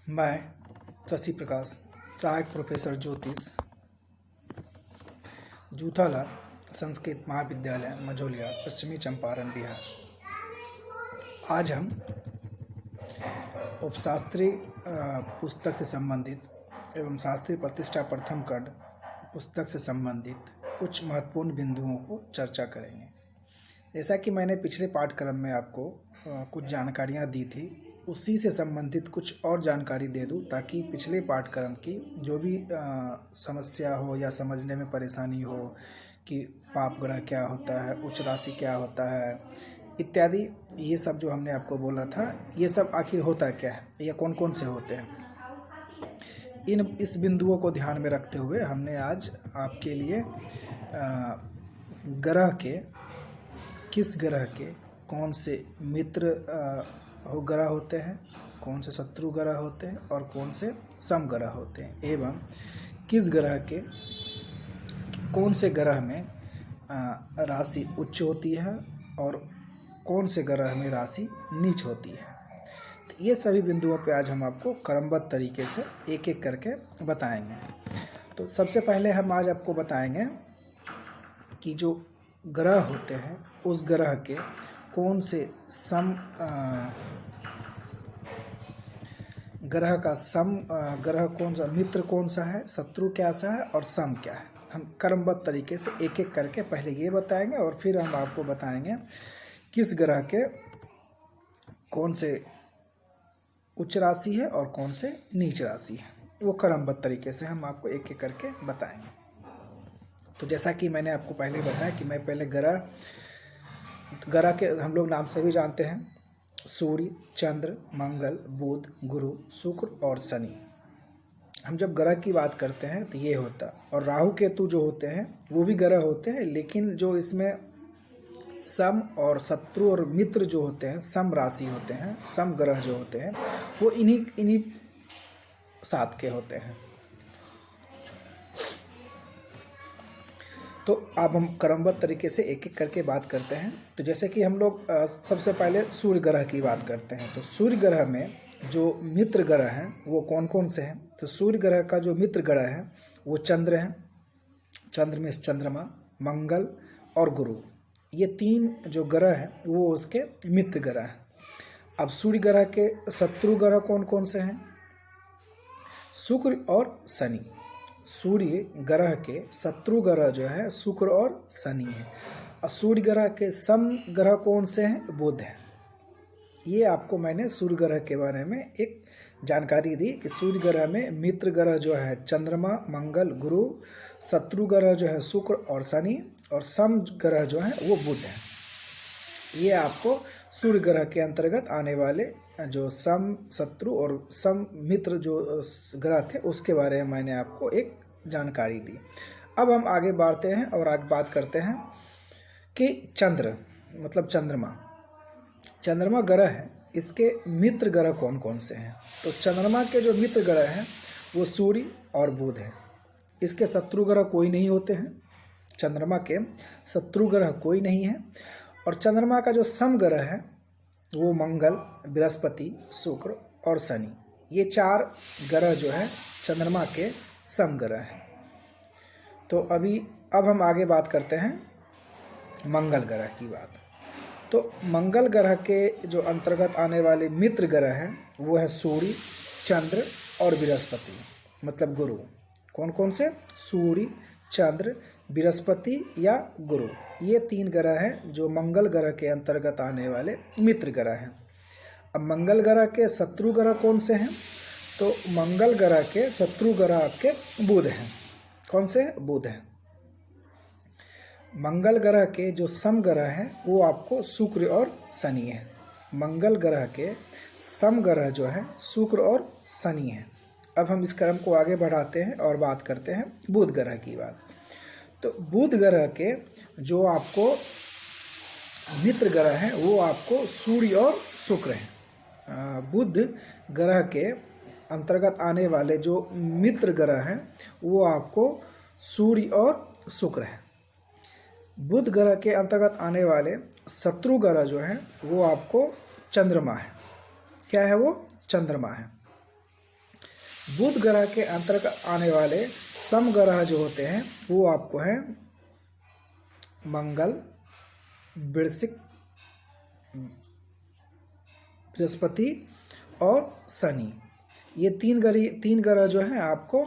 मैं शशि प्रकाश, सहायक प्रोफेसर ज्योतिष, जूथाला संस्कृत महाविद्यालय मझौलिया, पश्चिमी चंपारण, बिहार। आज हम उपशास्त्री पुस्तक से संबंधित एवं शास्त्रीय प्रतिष्ठा प्रथम खंड पुस्तक से संबंधित कुछ महत्वपूर्ण बिंदुओं को चर्चा करेंगे। जैसा कि मैंने पिछले पाठ्यक्रम में आपको कुछ जानकारियां दी थी, उसी से संबंधित कुछ और जानकारी दे दूं ताकि पिछले पाठ्यक्रम की जो भी समस्या हो या समझने में परेशानी हो कि पाप ग्रह क्या होता है, उच्च राशि क्या होता है इत्यादि, ये सब जो हमने आपको बोला था, ये सब आखिर होता क्या है या कौन कौन से होते हैं, इस बिंदुओं को ध्यान में रखते हुए हमने आज आपके लिए ग्रह के, किस ग्रह के कौन से मित्र ग्रह होते हैं, कौन से शत्रु ग्रह होते हैं और कौन से सम ग्रह होते हैं, एवं किस ग्रह के कौन से ग्रह में राशि उच्च होती है और कौन से ग्रह में राशि नीच होती है। तो ये सभी बिंदुओं पे आज हम आपको क्रमबद्ध तरीके से एक एक करके बताएंगे। तो सबसे पहले हम आज आपको बताएंगे कि जो ग्रह होते हैं उस ग्रह के कौन से सम ग्रह का सम ग्रह कौन सा, मित्र कौन सा है, शत्रु क्या सा है और सम क्या है। हम क्रमबद्ध तरीके से एक एक करके पहले ये बताएंगे और फिर हम आपको बताएंगे किस ग्रह के कौन से उच्च राशि है और कौन से नीच राशि है। वो क्रमबद्ध तरीके से हम आपको एक एक करके बताएंगे। तो जैसा कि मैंने आपको पहले बताया कि मैं पहले ग्रह के हम लोग नाम से भी जानते हैं, सूर्य, चंद्र, मंगल, बुध, गुरु, शुक्र और शनि। हम जब ग्रह की बात करते हैं तो ये होता है, और राहु केतु जो होते हैं वो भी ग्रह होते हैं, लेकिन जो इसमें सम और शत्रु और मित्र जो होते हैं, सम राशि होते हैं, सम ग्रह जो होते हैं वो इन्हीं सात के होते हैं। तो अब हम क्रमबद्ध तरीके से एक एक करके बात करते हैं। तो जैसे कि हम लोग सबसे पहले सूर्य ग्रह की बात करते हैं। तो सूर्य ग्रह में जो मित्र ग्रह हैं वो कौन कौन से हैं। तो सूर्य ग्रह का जो मित्र ग्रह है वो चंद्र है, चंद्र में चंद्रमा, मंगल और गुरु, ये तीन जो ग्रह हैं वो उसके मित्र ग्रह हैं। अब सूर्य ग्रह के शत्रु ग्रह कौन कौन से हैं, शुक्र और शनि। सूर्य ग्रह के शत्रु ग्रह जो है शुक्र और शनि है। और सूर्य ग्रह के सम ग्रह कौन से हैं, बुध है। ये आपको मैंने सूर्य ग्रह के बारे में एक जानकारी दी कि सूर्य ग्रह में मित्र ग्रह जो है चंद्रमा, मंगल, गुरु, शत्रु ग्रह जो है शुक्र और शनि, और सम ग्रह जो है वो बुध है। ये आपको सूर्य ग्रह के अंतर्गत आने वाले जो सम, शत्रु और सम मित्र जो ग्रह थे उसके बारे में मैंने आपको एक जानकारी दी। अब हम आगे बढ़ते हैं और आगे बात करते हैं कि चंद्र मतलब चंद्रमा ग्रह है, इसके मित्र ग्रह कौन कौन से हैं। तो चंद्रमा के जो मित्र ग्रह हैं वो सूर्य और बुध है। इसके शत्रु ग्रह कोई नहीं होते हैं, चंद्रमा के शत्रु ग्रह कोई नहीं है। और चंद्रमा का जो सम ग्रह है वो मंगल, बृहस्पति, शुक्र और शनि, ये चार ग्रह जो है चंद्रमा के सम ग्रह हैं। तो अब हम आगे बात करते हैं मंगल ग्रह की बात। तो मंगल ग्रह के जो अंतर्गत आने वाले मित्र ग्रह हैं वो है सूर्य, चंद्र और बृहस्पति मतलब गुरु। कौन कौन से, सूर्य, चंद्र, बृहस्पति या गुरु, ये तीन ग्रह हैं जो मंगल ग्रह के अंतर्गत आने वाले मित्र ग्रह हैं। अब मंगल ग्रह के शत्रु ग्रह कौन से हैं। तो मंगल ग्रह के शत्रु ग्रह के बुध हैं। कौन से, बुध हैं। मंगल ग्रह के जो सम ग्रह हैं वो आपको शुक्र और शनि है। मंगल ग्रह के सम ग्रह जो है शुक्र और शनि है। अब हम इस क्रम को आगे बढ़ाते हैं और बात करते हैं बुध ग्रह की बात। तो बुध ग्रह के जो आपको मित्र ग्रह हैं वो आपको सूर्य और शुक्र हैं। बुध ग्रह के अंतर्गत आने वाले जो मित्र ग्रह हैं वो आपको सूर्य और शुक्र हैं। बुध ग्रह के अंतर्गत आने वाले शत्रु ग्रह जो हैं वो आपको चंद्रमा है। क्या है वो, चंद्रमा है। बुध ग्रह के अंतर्गत आने वाले सम ग्रह जो होते हैं वो आपको हैं मंगल, वृश्चिक, बृहस्पति और शनि। ये तीन ग्रह जो हैं आपको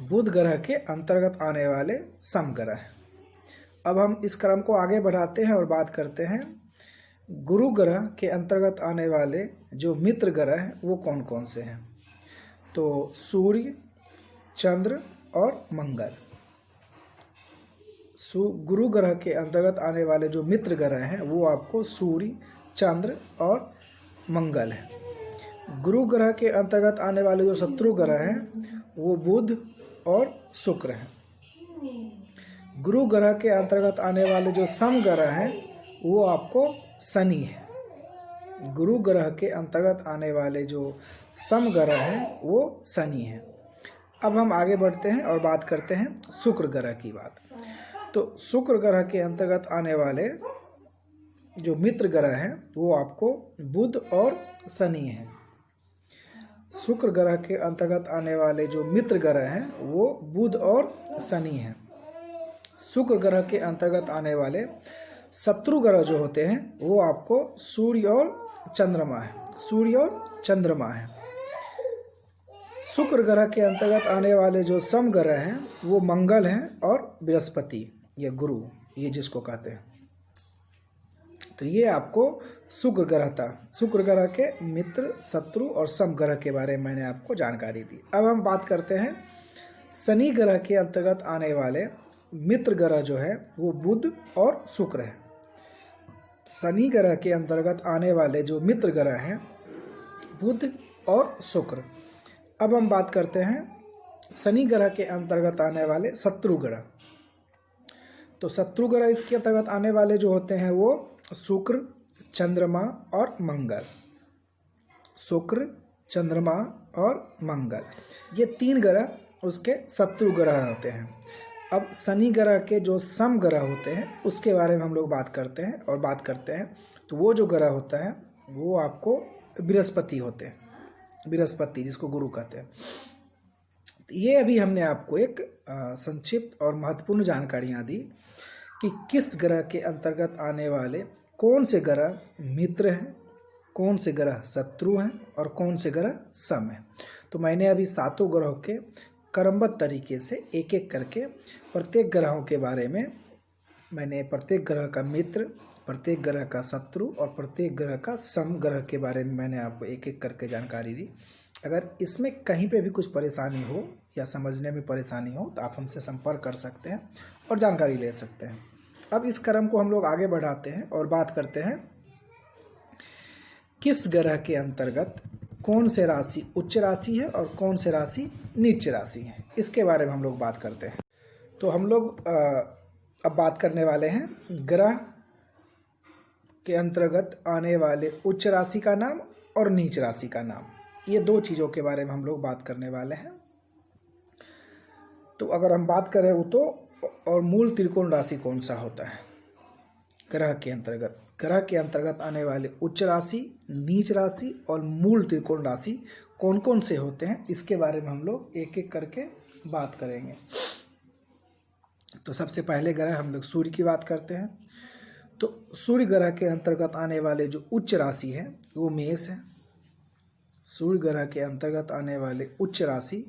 बुध ग्रह के अंतर्गत आने वाले सम ग्रह हैं। अब हम इस क्रम को आगे बढ़ाते हैं और बात करते हैं गुरु ग्रह के अंतर्गत आने वाले जो मित्र ग्रह हैं वो कौन कौन से हैं। तो सूर्य, चंद्र और मंगल। गुरु ग्रह के अंतर्गत आने वाले जो मित्र ग्रह हैं वो आपको सूर्य, चंद्र और मंगल है। गुरु ग्रह के अंतर्गत आने वाले जो शत्रु ग्रह हैं वो बुध और शुक्र हैं। गुरु ग्रह के अंतर्गत आने वाले जो सम ग्रह हैं वो आपको शनि है। गुरु ग्रह के अंतर्गत आने वाले जो सम ग्रह हैं वो शनि है। अब हम आगे बढ़ते हैं और बात करते हैं शुक्र ग्रह की बात। तो शुक्र ग्रह के अंतर्गत आने वाले जो मित्र ग्रह हैं वो आपको बुध और शनि हैं। शुक्र ग्रह के अंतर्गत आने वाले जो मित्र ग्रह हैं वो बुध और शनि हैं। शुक्र ग्रह के अंतर्गत आने वाले शत्रु ग्रह जो होते हैं वो आपको सूर्य और चंद्रमा है। सूर्य और चंद्रमा है। शुक्र ग्रह के अंतर्गत आने वाले जो सम ग्रह हैं वो मंगल हैं और बृहस्पति या गुरु, ये जिसको कहते हैं। तो ये आपको शुक्र ग्रह था। शुक्र ग्रह के मित्र, शत्रु और सम ग्रह के बारे में मैंने आपको जानकारी दी। अब हम बात करते हैं शनि ग्रह के अंतर्गत आने वाले मित्र ग्रह जो है वो बुध और शुक्र है। शनि ग्रह के अंतर्गत आने वाले जो मित्र ग्रह हैं बुध और शुक्र। अब हम बात करते हैं शनि ग्रह के अंतर्गत आने वाले शत्रु ग्रह। तो शत्रु ग्रह इसके अंतर्गत आने वाले जो होते हैं वो शुक्र, चंद्रमा और मंगल। शुक्र, चंद्रमा और मंगल, ये तीन ग्रह उसके शत्रु ग्रह होते हैं। अब शनि ग्रह के जो सम ग्रह होते हैं उसके बारे में हम लोग बात करते हैं और बात करते हैं। तो वो जो ग्रह होता है वो आपको बृहस्पति होते हैं। बृहस्पति जिसको गुरु कहते हैं। ये अभी हमने आपको एक संक्षिप्त और महत्वपूर्ण जानकारियाँ दी कि किस ग्रह के अंतर्गत आने वाले कौन से ग्रह मित्र हैं, कौन से ग्रह शत्रु हैं और कौन से ग्रह सम हैं। तो मैंने अभी सातों ग्रहों के क्रमबद्ध तरीके से एक एक करके प्रत्येक ग्रहों के बारे में मैंने प्रत्येक ग्रह का मित्र, प्रत्येक ग्रह का शत्रु और प्रत्येक ग्रह का सम ग्रह के बारे में मैंने आपको एक एक करके जानकारी दी। अगर इसमें कहीं पे भी कुछ परेशानी हो या समझने में परेशानी हो तो आप हमसे संपर्क कर सकते हैं और जानकारी ले सकते हैं। अब इस क्रम को हम लोग आगे बढ़ाते हैं और बात करते हैं किस ग्रह के अंतर्गत कौन से राशि उच्च राशि है और कौन से राशि नीच राशि है, इसके बारे में हम लोग बात करते हैं। तो हम लोग अब बात करने वाले हैं ग्रह के अंतर्गत आने वाले उच्च राशि का नाम और नीच राशि का नाम। ये दो चीज़ों के बारे में हम लोग बात करने वाले हैं। तो अगर हम बात करें वो तो और मूल त्रिकोण राशि कौन सा होता है ग्रह के अंतर्गत आने वाले उच्च राशि, नीच राशि और मूल त्रिकोण राशि कौन कौन से होते हैं, इसके बारे में हम लोग एक एक करके बात करेंगे। तो सबसे पहले ग्रह हम लोग सूर्य की बात करते हैं। तो सूर्य ग्रह के अंतर्गत आने वाले जो उच्च राशि है वो मेष है। सूर्य ग्रह के अंतर्गत आने वाले उच्च राशि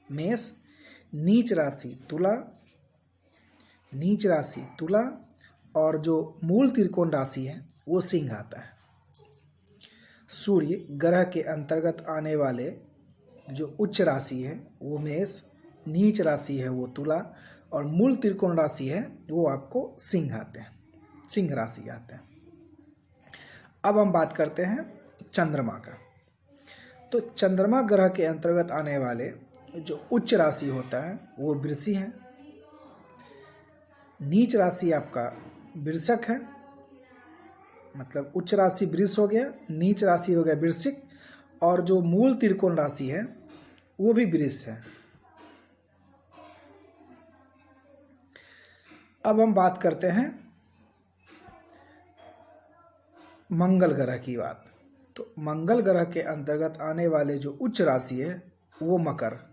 मेष, नीच राशि तुला और जो मूल त्रिकोण राशि है वो सिंह आता है। सूर्य ग्रह के अंतर्गत आने वाले जो उच्च राशि है वो मेष, नीच राशि है वो तुला और मूल त्रिकोण राशि है वो आपको सिंह राशि आते हैं। अब हम बात करते हैं चंद्रमा का। तो चंद्रमा ग्रह के अंतर्गत आने वाले जो उच्च राशि होता है वो वृषि है। नीच राशि आपका वृषक है, मतलब उच्च राशि वृष हो गया, नीच राशि हो गया वृश्चिक और जो मूल त्रिकोण राशि है वो भी वृष है। अब हम बात करते हैं मंगल ग्रह की बात। तो मंगल ग्रह के अंतर्गत आने वाले जो उच्च राशि है वो मकर।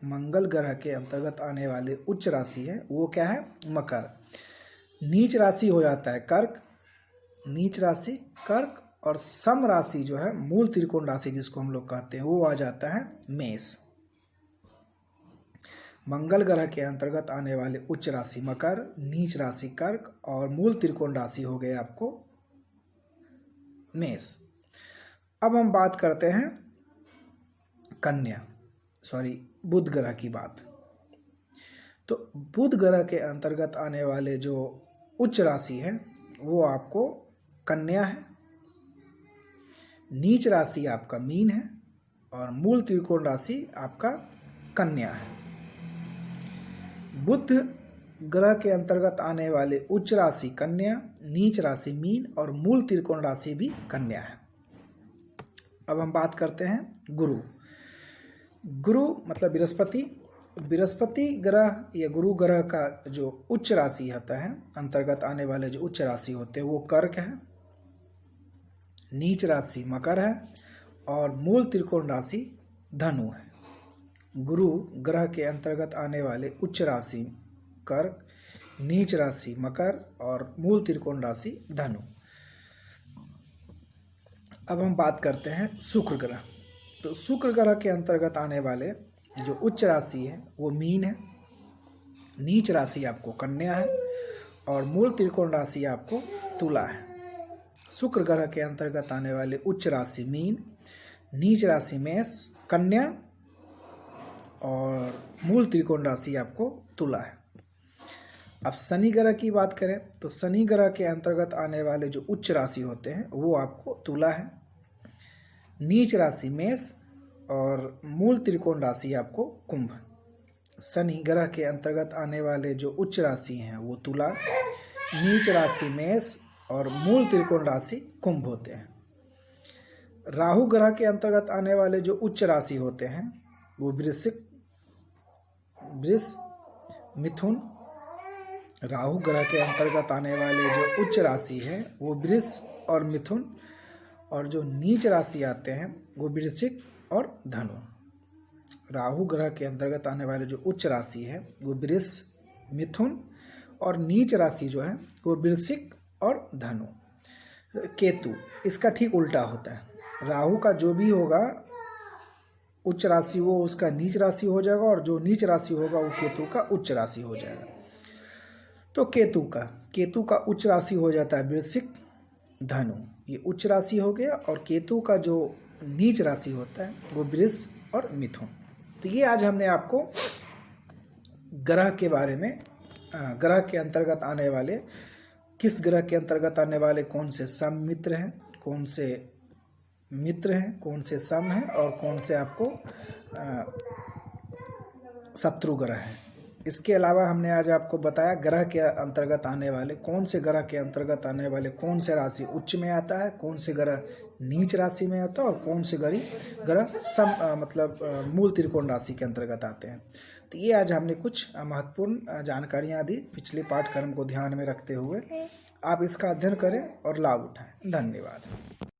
मंगल ग्रह के अंतर्गत आने वाले उच्च राशि है वो क्या है? मकर। नीच राशि हो जाता है कर्क, नीच राशि कर्क, और सम राशि जो है मूल त्रिकोण राशि जिसको हम लोग कहते हैं वो आ जाता है मेष। मंगल ग्रह के अंतर्गत आने वाले उच्च राशि मकर, नीच राशि कर्क और मूल त्रिकोण राशि हो गए आपको मेष। अब हम बात करते हैं बुध ग्रह की बात। तो बुध ग्रह के अंतर्गत आने वाले जो उच्च राशि है वो आपको कन्या है, नीच राशि आपका मीन है और मूल त्रिकोण राशि आपका कन्या है। बुध ग्रह के अंतर्गत आने वाले उच्च राशि कन्या, नीच राशि मीन और मूल त्रिकोण राशि भी कन्या है। अब हम बात करते हैं गुरु। गुरु मतलब बृहस्पति ग्रह या गुरु ग्रह का जो उच्च राशि होता है, अंतर्गत आने वाले जो उच्च राशि होते हैं वो कर्क है, नीच राशि मकर है और मूल त्रिकोण राशि धनु है। गुरु ग्रह के अंतर्गत आने वाले उच्च राशि कर्क, नीच राशि मकर और मूल त्रिकोण राशि धनु। अब हम बात करते हैं शुक्र ग्रह। तो शुक्र ग्रह के अंतर्गत आने वाले जो उच्च राशि है वो मीन है, नीच राशि आपको कन्या है और मूल त्रिकोण राशि आपको तुला है। शुक्र ग्रह के अंतर्गत आने वाले उच्च राशि मीन, नीच राशि मेष, कन्या और मूल त्रिकोण राशि आपको तुला है। अब शनि ग्रह की बात करें तो शनि ग्रह के अंतर्गत आने वाले जो उच्च राशि होते हैं वो आपको तुला है, नीच राशि मेष और मूल त्रिकोण राशि आपको कुंभ। शनि ग्रह के अंतर्गत आने वाले जो उच्च राशि हैं वो तुला, नीच राशि मेष और मूल त्रिकोण राशि कुंभ होते हैं। राहु ग्रह के अंतर्गत आने वाले जो उच्च राशि होते हैं वो वृष, मिथुन। राहु ग्रह के अंतर्गत आने वाले जो उच्च राशि है वो वृष और मिथुन, और जो नीच राशि आते हैं वो वृश्चिक और धनु। राहु ग्रह के अंतर्गत आने वाले जो उच्च राशि है वो वृष, मिथुन और नीच राशि जो है वो वृश्चिक और धनु। केतु इसका ठीक उल्टा होता है। राहु का जो भी होगा उच्च राशि वो उसका नीच राशि हो जाएगा और जो नीच राशि होगा वो केतु का उच्च राशि हो जाएगा। तो केतु का उच्च राशि हो जाता है वृश्चिक, धनु, ये उच्च राशि हो गया, और केतु का जो नीच राशि होता है वो वृष और मिथुन। तो ये आज हमने आपको ग्रह के बारे में, ग्रह के अंतर्गत आने वाले, किस ग्रह के अंतर्गत आने वाले कौन से सम मित्र हैं, कौन से मित्र हैं, कौन से सम हैं और कौन से आपको शत्रु ग्रह हैं। इसके अलावा हमने आज आपको बताया ग्रह के अंतर्गत आने वाले, कौन से ग्रह के अंतर्गत आने वाले कौन से राशि उच्च में आता है, कौन से ग्रह नीच राशि में आता है और कौन से ग्रह मूल त्रिकोण राशि के अंतर्गत आते हैं। तो ये आज हमने कुछ महत्वपूर्ण जानकारियाँ दी पिछले पाठ्यक्रम को ध्यान में रखते हुए। आप इसका अध्ययन करें और लाभ उठाएं। धन्यवाद।